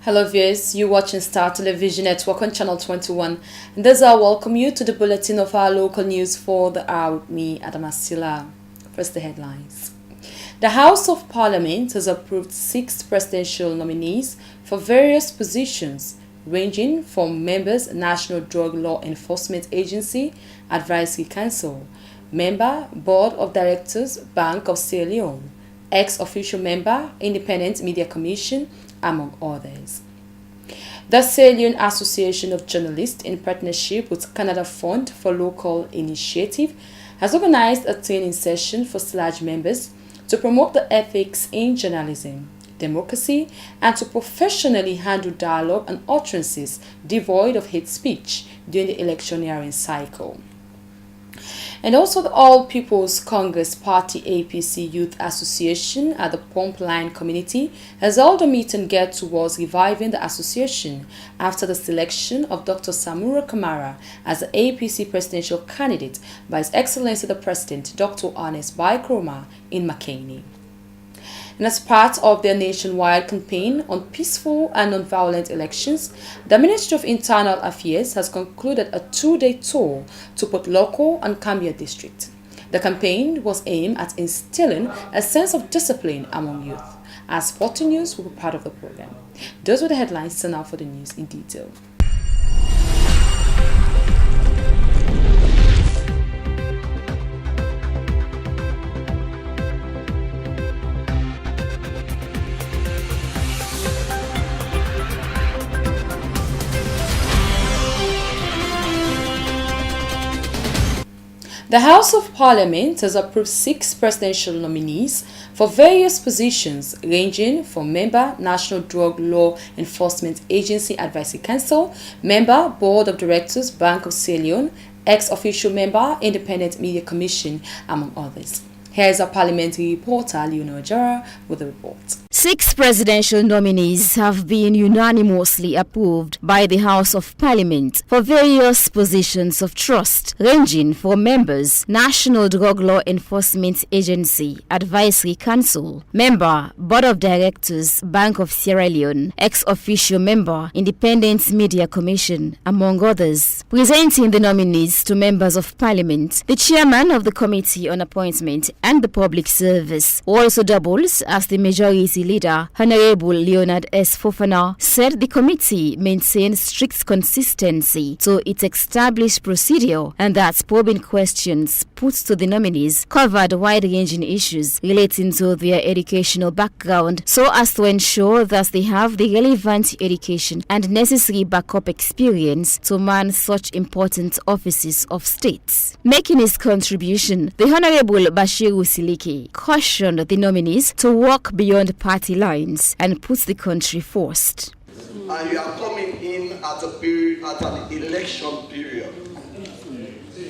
Hello viewers, you're watching Star Television Network on Channel 21. And this I welcome you to the bulletin of our local news for the hour with me, Adamasila. First the headlines. The House of Parliament has approved 6 presidential nominees for various positions ranging from members, National Drug Law Enforcement Agency, Advisory Council, member, Board of Directors, Bank of Sierra Leone, ex-official member, Independent Media Commission, among others. The Sierra Leone Association of Journalists, in partnership with Canada Fund for Local Initiative, has organized a training session for SLAG members to promote the ethics in journalism, democracy, and to professionally handle dialogue and utterances devoid of hate speech during the electioneering cycle. And also the All People's Congress Party APC Youth Association at the Pump Line community has held a meet and get towards reviving the association after the selection of Dr. Samura Kamara as the APC presidential candidate by His Excellency the President Dr. Ernest Bai Koroma in Makeni. And as part of their nationwide campaign on peaceful and non-violent elections, the Ministry of Internal Affairs has concluded a 2-day tour to Port Loko and Cambia district. The campaign was aimed at instilling a sense of discipline among youth. As Sporting News will be part of the program. Those were the headlines, so now for the news in detail. The House of Parliament has approved 6 presidential nominees for various positions ranging from member, National Drug Law Enforcement Agency Advisory Council, member, Board of Directors, Bank of Sierra Leone, ex-official member, Independent Media Commission, among others. Here is our parliamentary reporter, Leonor Jara, with the report. 6 presidential nominees have been unanimously approved by the House of Parliament for various positions of trust, ranging from members, National Drug Law Enforcement Agency, Advisory Council, member, Board of Directors, Bank of Sierra Leone, ex-official member, Independent Media Commission, among others. Presenting the nominees to members of Parliament, the chairman of the Committee on Appointment and the Public Service also doubles as the majority leader. Honorable Leonard S. Fofana said the committee maintains strict consistency to its established procedure and that probing questions put to the nominees covered wide-ranging issues relating to their educational background so as to ensure that they have the relevant education and necessary backup experience to man such important offices of state. Making his contribution, the Honorable Bashiru Siliki cautioned the nominees to work beyond party lines and put the country first. And you are coming in at an election period.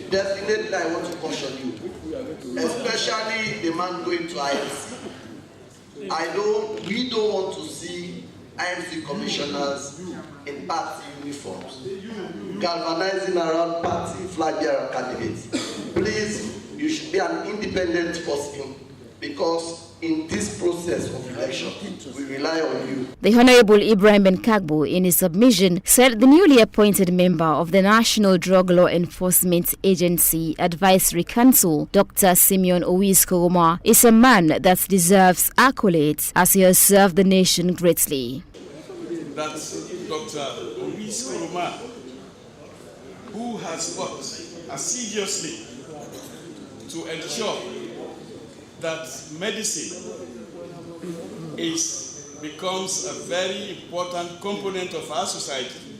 Definitely, I want to caution you, especially the man going to IMC. We don't want to see IMC commissioners in party uniforms, galvanizing around party flag bearer candidates. Please, you should be an independent person because in this process of election, we rely on you. The Honorable Ibrahim Ben Kagbo, in his submission, said the newly appointed member of the National Drug Law Enforcement Agency Advisory Council, Dr. Simeon Owis Koroma, is a man that deserves accolades as he has served the nation greatly. That's Dr. Owis Koroma, who has worked assiduously to ensure that medicine becomes a very important component of our society,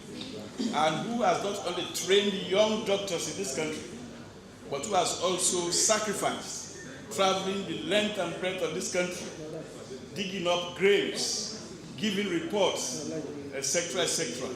and who has not only trained young doctors in this country, but who has also sacrificed, traveling the length and breadth of this country, digging up graves, giving reports, etc., etc.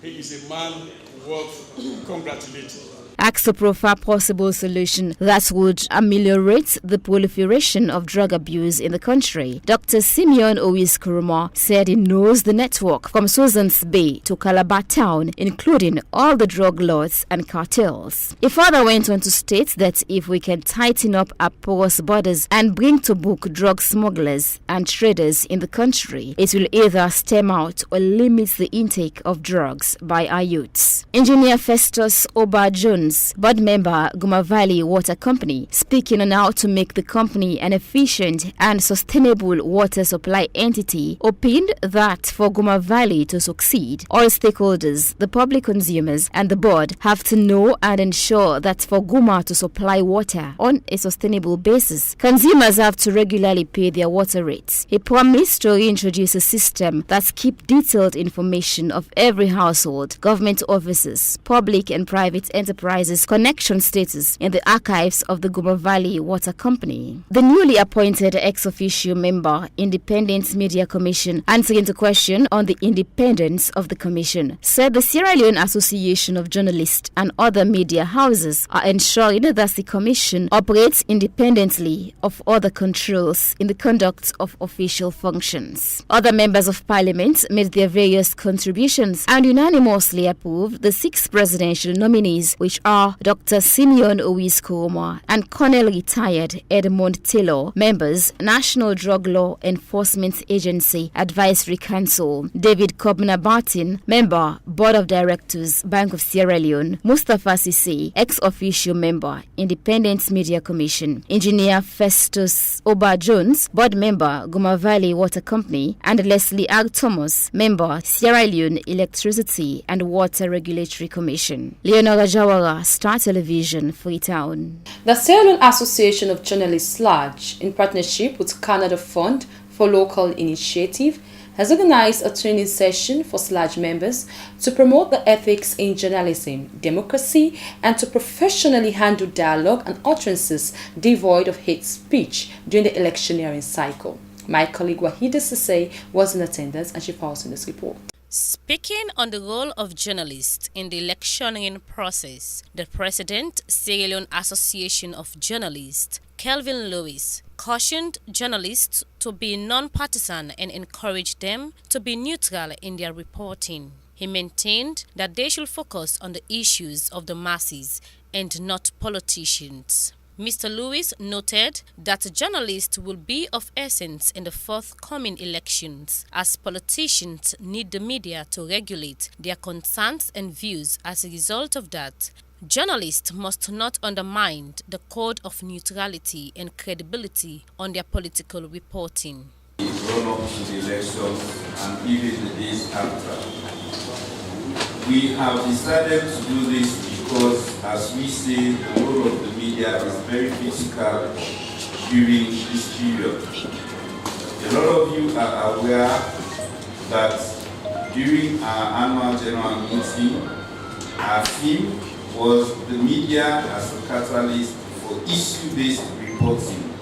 He is a man worth congratulating. asked to profile possible solution that would ameliorate the proliferation of drug abuse in the country. Dr. Simeon Owis-Kuruma said he knows the network from Susan's Bay to Calabar Town, including all the drug lords and cartels. He further went on to state that if we can tighten up our porous borders and bring to book drug smugglers and traders in the country, it will either stem out or limit the intake of drugs by our youths. Engineer Festus Oba Jones, board member, Guma Valley Water Company, speaking on how to make the company an efficient and sustainable water supply entity, opined that for Guma Valley to succeed, all stakeholders, the public consumers and the board have to know and ensure that for Guma to supply water on a sustainable basis, consumers have to regularly pay their water rates. He promised to reintroduce a system that keeps detailed information of every household, government offices, public and private enterprises' connection status in the archives of the Guma Valley Water Company. The newly appointed ex-officio member, Independent Media Commission, answering the question on the independence of the commission, said the Sierra Leone Association of Journalists and other media houses are ensuring that the commission operates independently of other controls in the conduct of official functions. Other members of parliament made their various contributions and unanimously approved the 6 presidential nominees, which are Dr. Simeon Owis-Kuruma and Colonel Retired Edmund Taylor, members, National Drug Law Enforcement Agency Advisory Council, David Kobna Barton, member, Board of Directors, Bank of Sierra Leone, Mustafa Sisi, ex-officio member, Independent Media Commission, Engineer Festus Oba Jones, board member, Guma Valley Water Company, and Leslie Ag Thomas, member, Sierra Leone Electricity and Water Regulatory Commission. Leonora Jawara, Star Television, Freetown. The Sierra Leone Association of Journalists, SLAJ, in partnership with Canada Fund for Local Initiative, has organized a training session for SLAJ members to promote the ethics in journalism, democracy, and to professionally handle dialogue and utterances devoid of hate speech during the electioneering cycle. My colleague Wahida Sase was in attendance and she files in this report. Speaking on the role of journalists in the electioneering process, the President, Sierra Leone Association of Journalists, Kelvin Lewis, cautioned journalists to be non-partisan and encouraged them to be neutral in their reporting. He maintained that they should focus on the issues of the masses and not politicians. Mr. Lewis noted that journalists will be of essence in the forthcoming elections, as politicians need the media to regulate their concerns and views. As a result of that, journalists must not undermine the code of neutrality and credibility on their political reporting. Run up to the elections and even the days after. We have decided to do this because, as we say, the role of the media is very critical during this period. A lot of you are aware that during our annual general meeting, our theme was the media as a catalyst for issue-based reporting.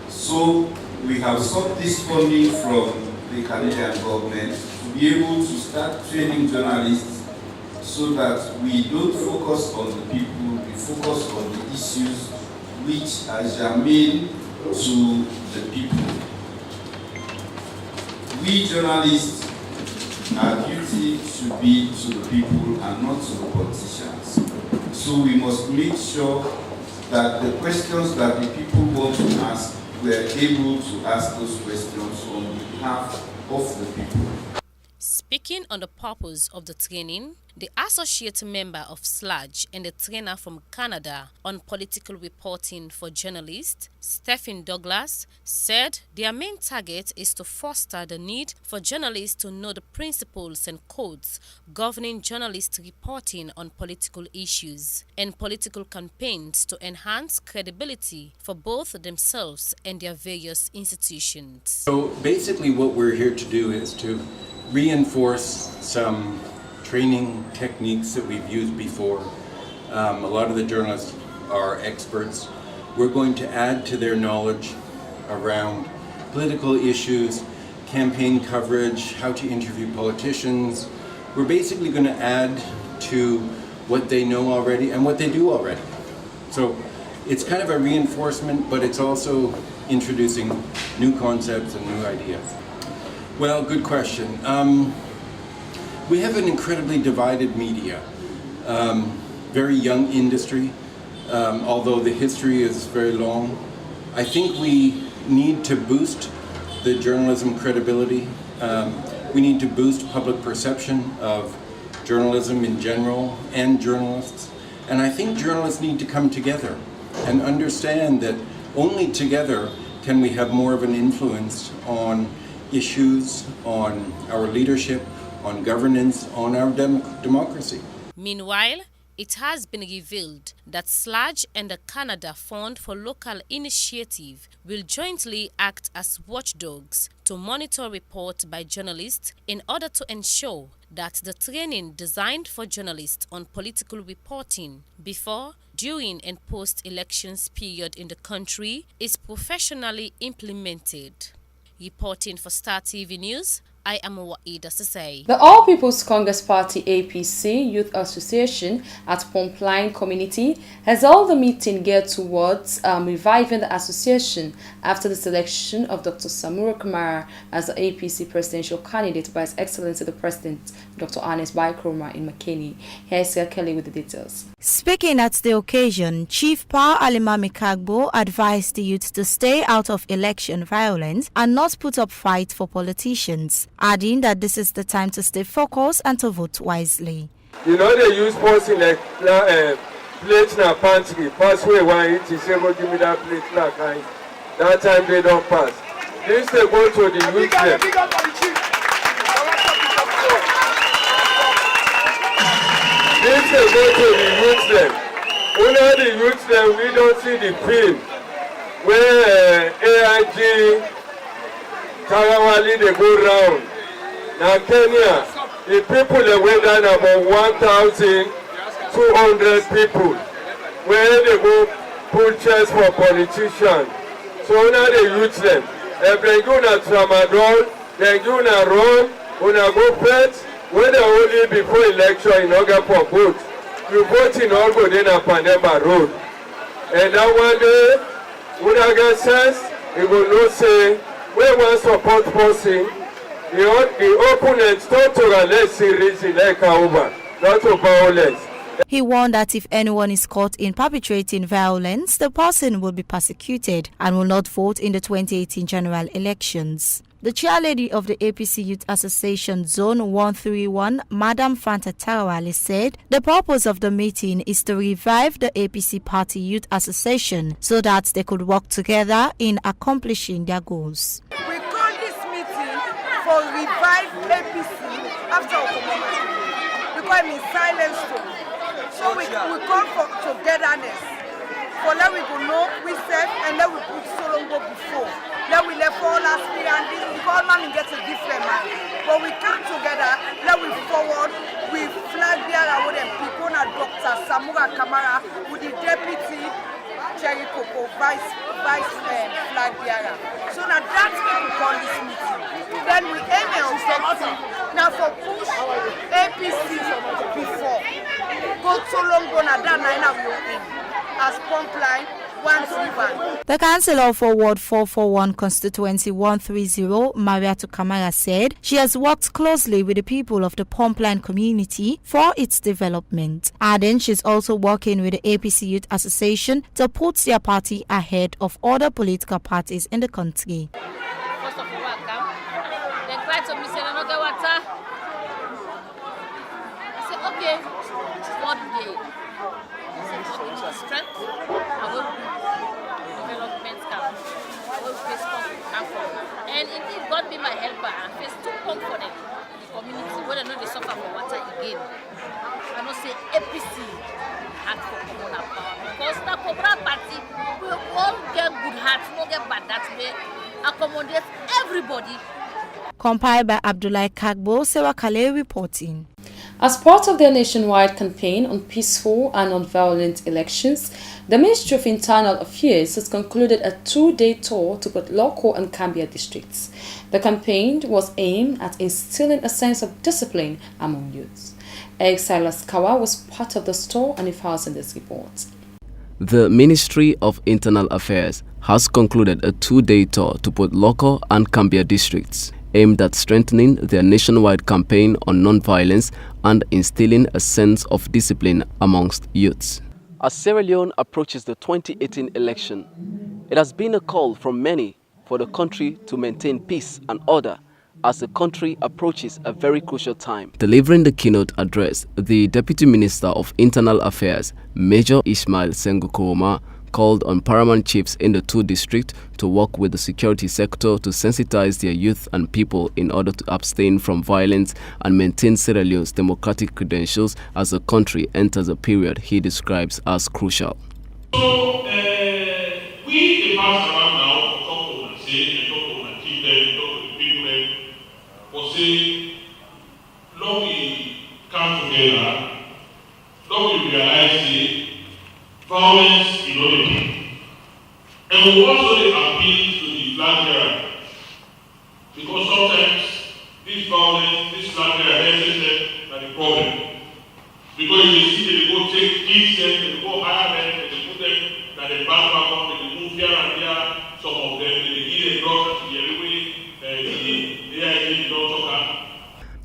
So we have sought this funding from the Canadian government to be able to start training journalists so that we don't focus on the people, we focus on the issues which are germane to the people. We journalists, our duty should be to the people and not to the politicians. So we must make sure that the questions that the people want to ask, we are able to ask those questions on behalf of the people. Speaking on the purpose of the training, the associate member of SLAJ and the trainer from Canada on political reporting for journalists, Stephen Douglas, said their main target is to foster the need for journalists to know the principles and codes governing journalist reporting on political issues and political campaigns to enhance credibility for both themselves and their various institutions. So basically what we're here to do is to reinforce some training techniques that we've used before. A lot of the journalists are experts. We're going to add to their knowledge around political issues, campaign coverage, how to interview politicians. We're basically going to add to what they know already and what they do already. So it's kind of a reinforcement, but it's also introducing new concepts and new ideas. Well, good question. We have an incredibly divided media, very young industry, although the history is very long. I think we need to boost the journalism credibility. We need to boost public perception of journalism in general and journalists. And I think journalists need to come together and understand that only together can we have more of an influence on issues, on our leadership, on governance, on our democracy. Meanwhile, it has been revealed that SLAJ and the Canada Fund for Local Initiative will jointly act as watchdogs to monitor reports by journalists in order to ensure that the training designed for journalists on political reporting before, during and post-elections period in the country is professionally implemented. Reporting for Star TV News, I am Waida Sisay. The All People's Congress Party APC Youth Association at Pumpline Community has held a meeting geared towards reviving the association after the selection of Dr. Samura Kamara as the APC presidential candidate by His Excellency the President, Dr. Ernest Baikroma in McKinney. Here's Sir Kelly with the details. Speaking at the occasion, Chief Pa Alimami Kagbo advised the youth to stay out of election violence and not put up fights for politicians, adding that this is the time to stay focused and to vote wisely. You know they use person like plate na pantry, pass way one it is say go give me that plate na kind. That time they don't pass. This they go to the youth them. This they go to the youth them. Only the youth them we don't see the film where AIG Tarawali they go round. Now Kenya, the people they went down about 1,200 people where they go pull chairs for politicians. So now they use them. If they go to tramadol, they go to run, una go pet, when they only before election in order for vote. You vote in all go then up on them road. And that one day, when I get sense, you will not say, where one support person, the opponent total less series in like over, not to violence. He warned that if anyone is caught in perpetrating violence, the person will be persecuted and will not vote in the 2018 general elections. The chairlady of the APC Youth Association Zone 131, Madam Fanta Tarawali, said the purpose of the meeting is to revive the APC Party Youth Association so that they could work together in accomplishing their goals. We call this meeting for revive APC after Okomoma because I'm in silence too. So we call for togetherness. For let we go know we serve and let we put Solongo before. Let we left all aspirants because man gets a different man. But we come together, let we forward, we flag bearer with them people and Dr. Samura Kamara with the deputy Cherry Coco vice flag bearer. So now that's what we call this meeting. Then we aim at objective. Now for push APC before. Go so long go na that now we in as Pumpline 131. The Councillor for Ward 441 Constituency 130, Mariatu Kamara, said she has worked closely with the people of the Pumpline community for its development. Adding she's also working with the APC Youth Association to put their party ahead of other political parties in the country. First of all, they cried to me, say, "No get water." I said, "Okay, what day?" I said, "Okay, give us strength. I will development camp. I will face conflict. And indeed, God be my helper and face two components in the community where they know they suffer for water again. I know say APC act for common power because the Cobra party we all get good heart, no get bad that way, accommodate everybody." Compiled by Abdullah Kagbo, Sewa Kale reporting. As part of their nationwide campaign on peaceful and non-violent elections, the Ministry of Internal Affairs has concluded a 2-day tour to both Loko and Cambia districts. The campaign was aimed at instilling a sense of discipline among youths. Silas Kawa was part of the store and he files in this report. The Ministry of Internal Affairs has concluded a 2-day tour to Port Loko and Cambia districts, aimed at strengthening their nationwide campaign on non-violence and instilling a sense of discipline amongst youths. As Sierra Leone approaches the 2018 election, it has been a call from many for the country to maintain peace and order as the country approaches a very crucial time. Delivering the keynote address, the Deputy Minister of Internal Affairs, Major Ismail Sengu called on paramount chiefs in the 2 districts to work with the security sector to sensitize their youth and people in order to abstain from violence and maintain Sierra Leone's democratic credentials as the country enters a period he describes as crucial. So, we, the past around now, talk to and say, and talk to and keep them, talk to the people, or say, long we come together, long we realize it, violence is not a thing. And we also appeal to the flag bearer. Because sometimes this violence, this flag bearer helps them the problem. Because you see they go take kids them, they go hire them, they put them at the background, they move here and there, some of them, they give a drugs to the everywhere, the AIG don't talk.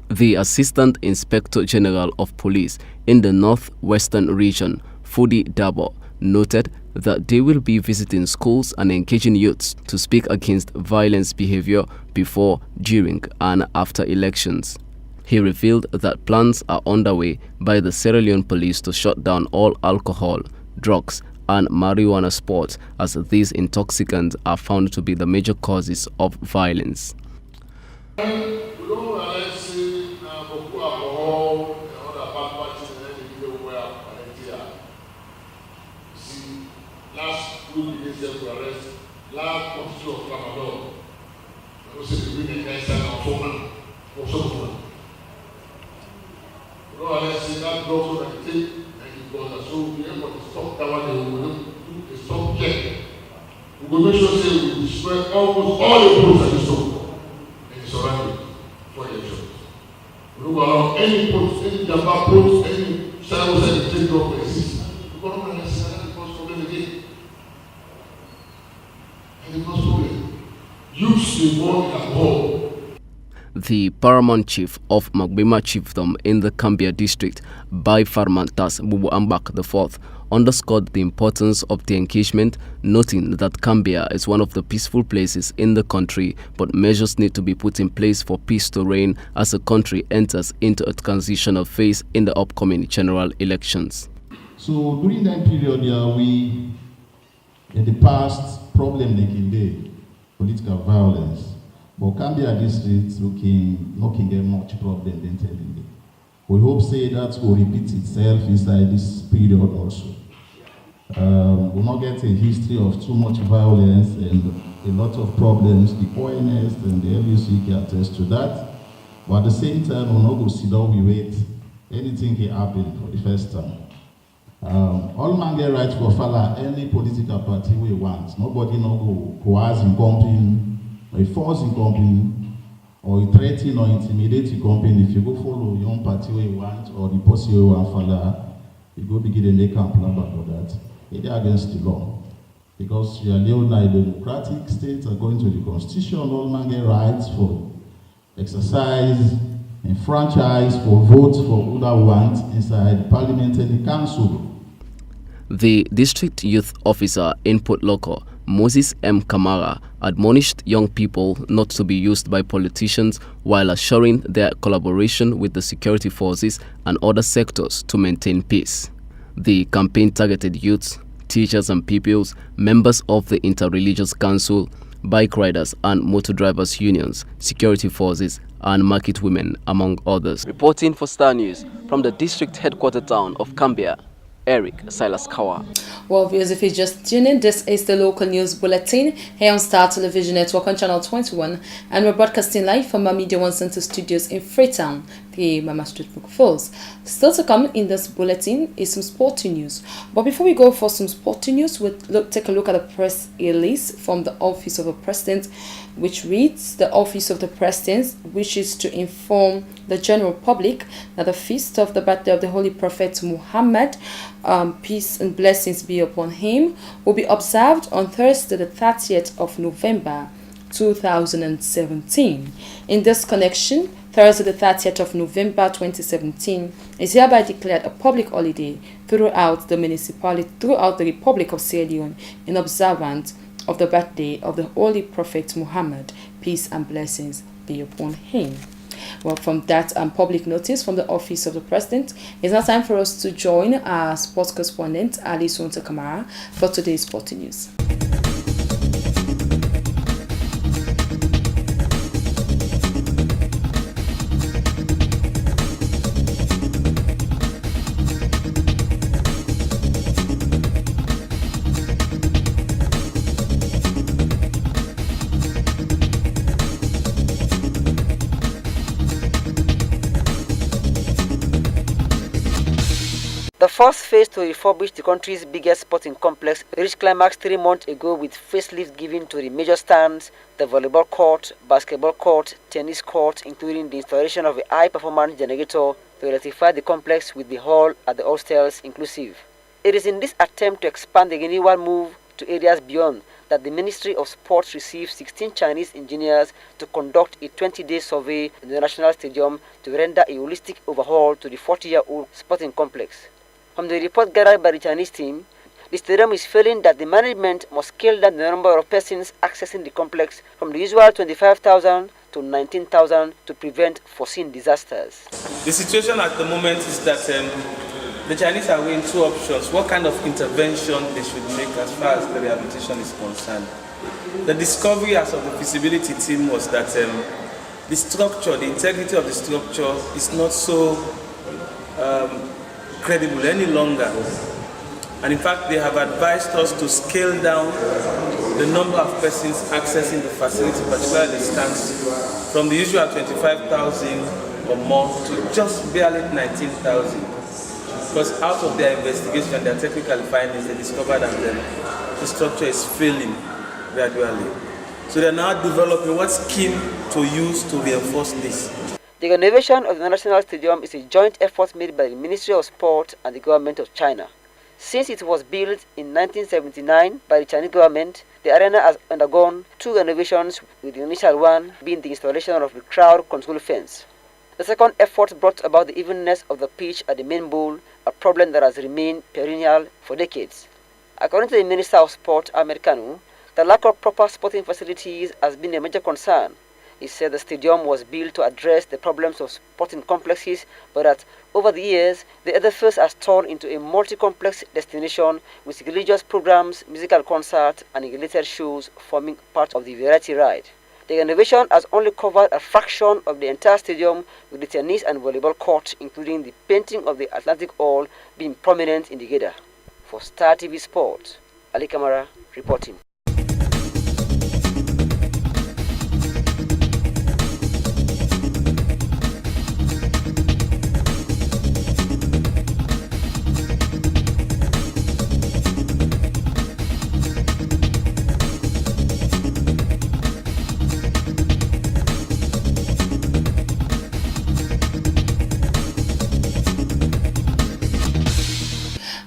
The Assistant Inspector General of Police in the Northwestern Region, Fudi Dabo, noted that they will be visiting schools and engaging youths to speak against violence behavior before, during and after elections. He revealed that plans are underway by the Sierra Leone police to shut down all alcohol, drugs and marijuana sports, as these intoxicants are found to be the major causes of violence. Last officer of Ramadan, I was saying the women guys are woman or someone. I say that also that take and because so we have to stop that one they will do a stop check. We will make sure say we destroy almost all the posts at the store and the surrounding for elections. We don't allow any posts, any Jamba posts, any shadows that take off exist. We don't want to say that because problem again. The paramount chief of Magbima Chiefdom in the Cambia district, Bai Farmantas Bubu Ambak IV, underscored the importance of the engagement, noting that Cambia is one of the peaceful places in the country, but measures need to be put in place for peace to reign as the country enters into a transitional phase in the upcoming general elections. So during that period, we, in the past, problem like in the political violence, but Cambia district not get much problem than telling them. We hope say that will repeat itself inside this period also. We'll not get a history of too much violence and a lot of problems. The ONS and the LUC can attest to that. But at the same time, we'll not go sit down, we wait. Anything can happen for the first time. All man get right for follow any political party we want. Nobody no go coerce in company, or force in company, or threaten or intimidate the company. If you go follow your own party we want or the policy we want follow, you go begin to make a plan about that. It is against the law. Because Sierra Leone is a democratic state according to the constitution, all man get rights for exercise and franchise, for votes for who they want inside the parliament and the council. The district youth officer in Port Loko, Moses M. Kamara, admonished young people not to be used by politicians while assuring their collaboration with the security forces and other sectors to maintain peace. The campaign targeted youths, teachers and pupils, members of the Interreligious Council, bike riders and motor drivers unions, security forces and market women, among others. Reporting for Star News from the district headquarter town of Cambia, Eric Silas Kawa. Well, viewers, if you just tune in, this is the local news bulletin here on Star Television Network on Channel 21, and we're broadcasting live from our Media One Center studios in Freetown, the Mama Street Book Falls. Still to come in this bulletin is some sporting news. But before we go for some sporting news, we'll take a look at a press release from the Office of the President which reads, the Office of the President wishes to inform the general public that the feast of the birthday of the Holy Prophet Muhammad, peace and blessings be upon him, will be observed on Thursday the 30th of November 2017. In this connection, Thursday the 30th of November 2017 is hereby declared a public holiday throughout the Republic of Sierra Leone in observance of the birthday of the Holy Prophet Muhammad, peace and blessings be upon him. Well, from that public notice from the Office of the President, it's now time for us to join our sports correspondent Ali Sonta Kamara for today's sporting news. The first phase to refurbish the country's biggest sporting complex reached climax 3 months ago with facelift given to the major stands, the volleyball court, basketball court, tennis court, including the installation of a high-performance generator to electrify the complex with the hall at the hostels inclusive. It is in this attempt to expand the renewal move to areas beyond that the Ministry of Sports received 16 Chinese engineers to conduct a 20-day survey in the National Stadium to render a holistic overhaul to the 40-year-old sporting complex. From the report gathered by the Chinese team, the stadium is feeling that the management must scale down the number of persons accessing the complex from the usual 25,000 to 19,000 to prevent foreseen disasters. The situation at the moment is that the Chinese are weighing two options: what kind of intervention they should make as far as the rehabilitation is concerned. The discovery as of the feasibility team was that the structure, the integrity of the structure is not so credible any longer, and in fact they have advised us to scale down the number of persons accessing the facility, particularly the stands, from the usual 25,000 or more to just barely 19,000, because out of their investigation, their technical findings, they discovered that the structure is failing gradually. So they are now developing what scheme to use to reinforce this. The renovation of the National Stadium is a joint effort made by the Ministry of Sport and the government of China. Since it was built in 1979 by the Chinese government, the arena has undergone 2 renovations, with the initial one being the installation of the crowd control fence. The second effort brought about the evenness of the pitch at the main bowl, a problem that has remained perennial for decades. According to the Minister of Sport, Americano, the lack of proper sporting facilities has been a major concern. He said the stadium was built to address the problems of sporting complexes, but that over the years, the edifice has turned into a multi-complex destination with religious programs, musical concerts, and related shows forming part of the variety ride. The renovation has only covered a fraction of the entire stadium, with the tennis and volleyball court, including the painting of the Atlantic Hall, being prominent in the gather. For Star TV Sports, Ali Kamara reporting.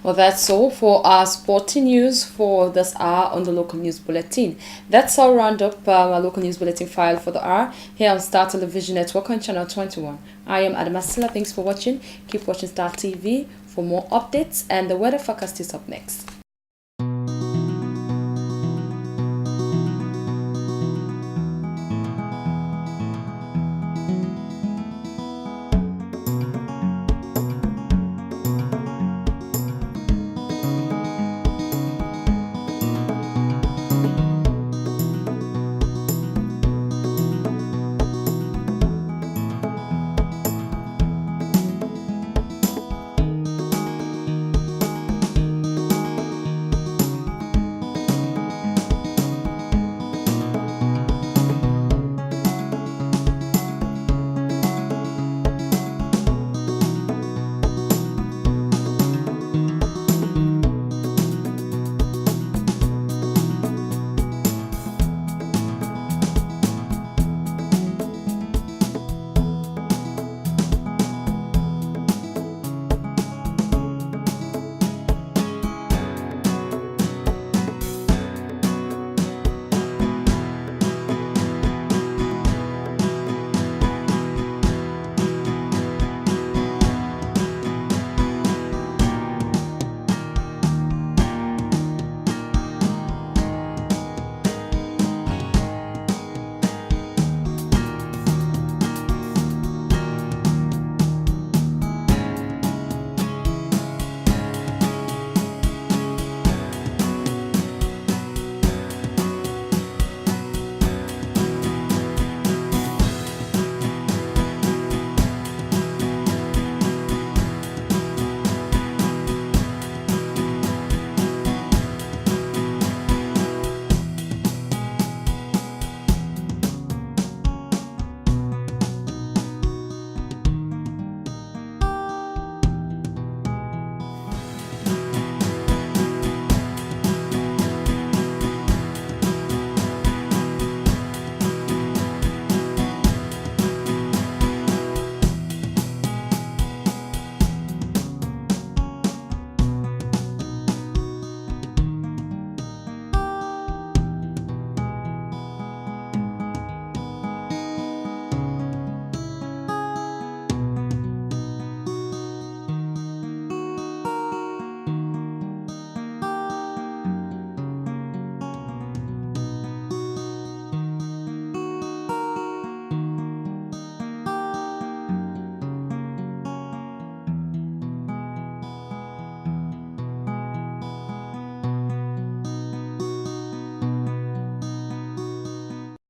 Well, that's all for our sporting news for this hour on the local news bulletin. That's our roundup, our local news bulletin file for the hour here on Star Television Network on channel 21. I am Adamasila. Thanks for watching. Keep watching Star TV for more updates, and the weather forecast is up next.